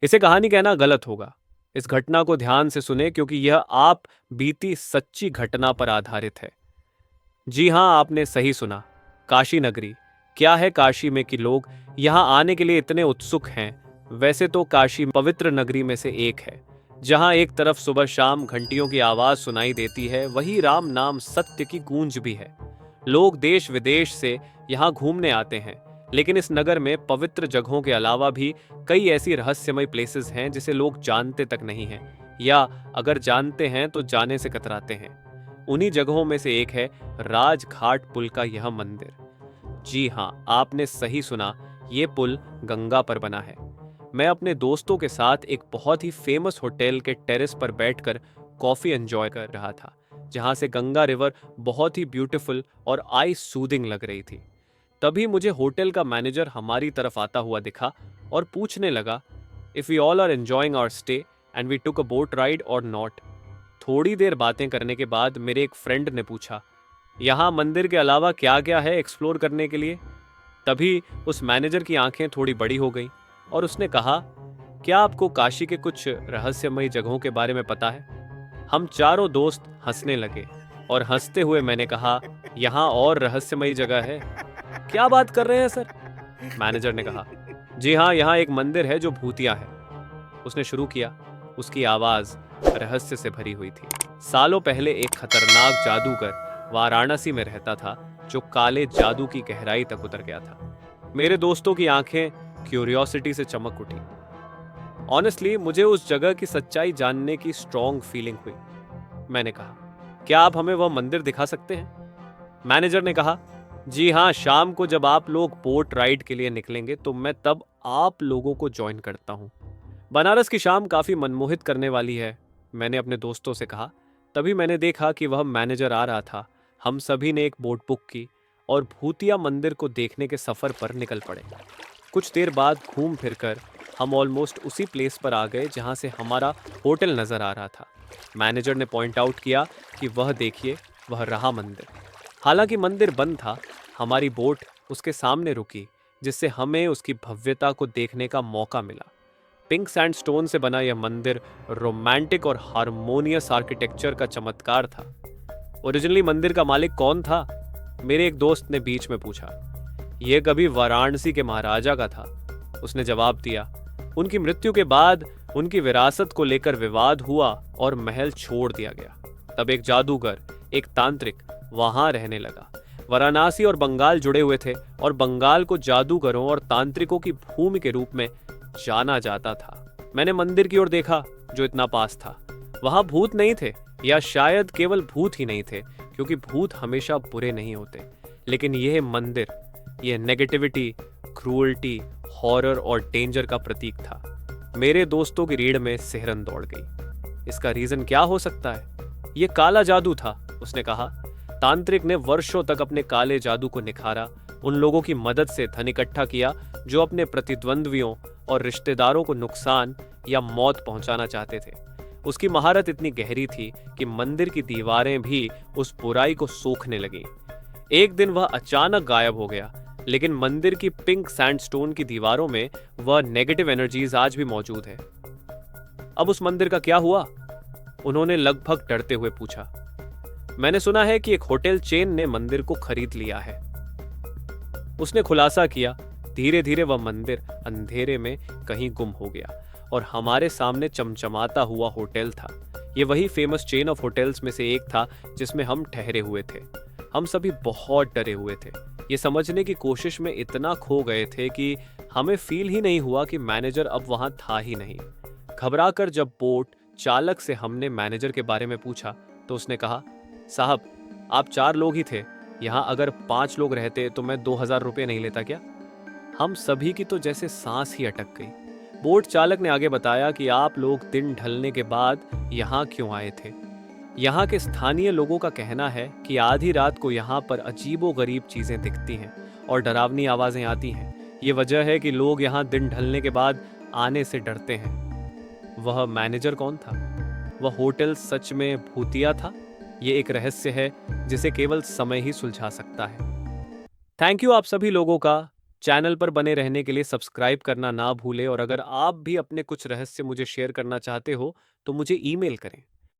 इसे कहानी कहना गलत होगा। इस घटना को ध्यान से सुने क्योंकि यह आप बीती सच्ची घटना पर आधारित है। जी हाँ, आपने सही सुना। काशी नगरी। क्या है काशी में कि लोग यहाँ आने के लिए इतने उत्सुक हैं। वैसे तो काशी पवित्र नगरी में से एक है, जहाँ एक तरफ सुबह शाम घंटियों की आवाज सुनाई देती है, वही राम नाम सत्य की गूंज भी है। लोग देश विदेश से यहाँ घूमने आते हैं, लेकिन इस नगर में पवित्र जगहों के अलावा भी कई ऐसी रहस्यमय प्लेसेस हैं जिसे लोग जानते तक नहीं हैं, या अगर जानते हैं तो जाने से कतराते हैं। उन्हीं जगहों में से एक है राजघाट पुल का यह मंदिर। जी हाँ, आपने सही सुना, ये पुल गंगा पर बना है। मैं अपने दोस्तों के साथ एक बहुत ही फेमस होटल के टेरेस पर बैठकर कॉफी एंजॉय कर रहा था, जहां से गंगा रिवर बहुत ही ब्यूटीफुल और आई सूदिंग लग रही थी। तभी मुझे होटल का मैनेजर हमारी तरफ आता हुआ दिखा और पूछने लगा, if we all are enjoying our stay and we took a boat ride or not. थोड़ी देर बातें करने के बाद मेरे एक फ्रेंड ने पूछा, यहाँ मंदिर के अलावा क्या क्या है एक्सप्लोर करने के लिए? तभी उस मैनेजर की आंखें थोड़ी बड़ी हो गईं और उसने कहा, क्या आपको काशी के कुछ रहस्यमयी जगहों के बारे में पता है? हम चारों दोस्त हंसने लगे और हंसते हुए मैंने कहा, यहाँ और रहस्यमयी जगह है? क्या बात कर रहे हैं सर? मैनेजर ने कहा, जी हाँ, यहाँ एक मंदिर है जो भूतिया है। उसने शुरू किया। उसकी आवाज रहस्य से भरी हुई थी। सालों पहले एक खतरनाक जादूगर वाराणसी में रहता था, जो काले जादू की गहराई तक उतर गया था। मेरे दोस्तों की आंखें क्यूरियोसिटी से चमक उठी। ऑनेस्टली मुझे उस जगह की सच्चाई जानने की स्ट्रॉन्ग फीलिंग हुई। मैंने कहा, क्या आप हमें वह मंदिर दिखा सकते हैं? मैनेजर ने कहा, जी हाँ, शाम को जब आप लोग बोट राइड के लिए निकलेंगे तो मैं तब आप लोगों को ज्वाइन करता हूँ। बनारस की शाम काफी मनमोहित करने वाली है, मैंने अपने दोस्तों से कहा। तभी मैंने देखा कि वह मैनेजर आ रहा था। हम सभी ने एक बोट बुक की और भूतिया मंदिर को देखने के सफर पर निकल पड़े। कुछ देर बाद घूम फिरकर हम ऑलमोस्ट उसी प्लेस पर आ गए जहां से हमारा होटल नजर आ रहा था। मैनेजर ने पॉइंट आउट किया कि वह देखिए, वह रहा मंदिर। हालांकि मंदिर बंद था, हमारी बोट उसके सामने रुकी, जिससे हमें उसकी भव्यता को देखने का मौका मिला। पिंक सैंडस्टोन से बना यह मंदिर रोमांटिक और हार्मोनियस आर्किटेक्चर का चमत्कार था। ओरिजिनली मंदिर का मालिक कौन था? मेरे एक दोस्त ने बीच में पूछा। यह कभी वाराणसी के महाराजा का था, उसने जवाब दिया। उनकी मृत्यु के बाद उनकी विरासत को लेकर विवाद हुआ और महल छोड़ दिया गया। तब एक जादूगर, एक तांत्रिक वहां रहने लगा। वाराणसी और बंगाल जुड़े हुए थे और बंगाल को जादूगरों और तांत्रिकों की भूमि के रूप में जाना जाता था। मैंने मंदिर की ओर देखा जो इतना पास था। वहां भूत नहीं थे, या शायद केवल भूत ही नहीं थे, क्योंकि भूत हमेशा बुरे नहीं होते। लेकिन यह मंदिर, यह नेगेटिविटी, क्रूअल्टी, हॉरर और डेंजर का प्रतीक था। मेरे दोस्तों की रीढ़ में सिहरन दौड़ गई। इसका रीजन क्या हो सकता है? यह काला जादू था, उसने कहा। तांत्रिक ने वर्षों तक अपने काले जादू को निखारा, उन लोगों की मदद से धन इकट्ठा किया जो अपने प्रतिद्वंद्वियों और रिश्तेदारों को नुकसान या मौत पहुंचाना चाहते थे। उसकी महारत इतनी गहरी थी कि मंदिर की दीवारें भी उस बुराई को सोखने लगीं। एक दिन वह अचानक गायब हो गया, लेकिन मंदिर की पिंक सैंडस्टोन की दीवारों में वह नेगेटिव एनर्जीज आज भी मौजूद है। अब उस मंदिर का क्या हुआ? उन्होंने लगभग डरते हुए पूछा। मैंने सुना है कि एक होटल चेन ने मंदिर को खरीद लिया है, उसने खुलासा किया। धीरे धीरे वह मंदिर अंधेरे में कहीं गुम हो गया और हमारे सामने चमचमाता हुआ होटल था। यह वही फेमस चेन ऑफ होटल्स में से एक था जिसमें हम ठहरे हुए थे। हम सभी बहुत डरे हुए थे। ये समझने की कोशिश में इतना खो गए थे कि हमें फील ही नहीं हुआ कि मैनेजर अब वहां था ही नहीं। घबराकर जब बोट चालक से हमने मैनेजर के बारे में पूछा तो उसने कहा, साहब, आप 4 लोग ही थे, यहाँ अगर 5 लोग रहते तो मैं 2000 रुपये नहीं लेता क्या? हम सभी की तो जैसे सांस ही अटक गई। बोट चालक ने आगे बताया कि आप लोग दिन ढलने के बाद यहाँ क्यों आए थे। यहाँ के स्थानीय लोगों का कहना है कि आधी रात को यहाँ पर अजीबोगरीब चीजें दिखती हैं और डरावनी आवाजें आती हैं। ये वजह है कि लोग यहाँ दिन ढलने के बाद आने से डरते हैं। वह मैनेजर कौन था? वह होटल सच में भूतिया था? ये एक रहस्य है जिसे केवल समय ही सुलझा सकता है। थैंक यू आप सभी लोगों का चैनल पर बने रहने के लिए सब्सक्राइब करना ना भूलें और अगर आप भी अपने कुछ रहस्य मुझे शेयर करना चाहते हो तो मुझे ईमेल करें।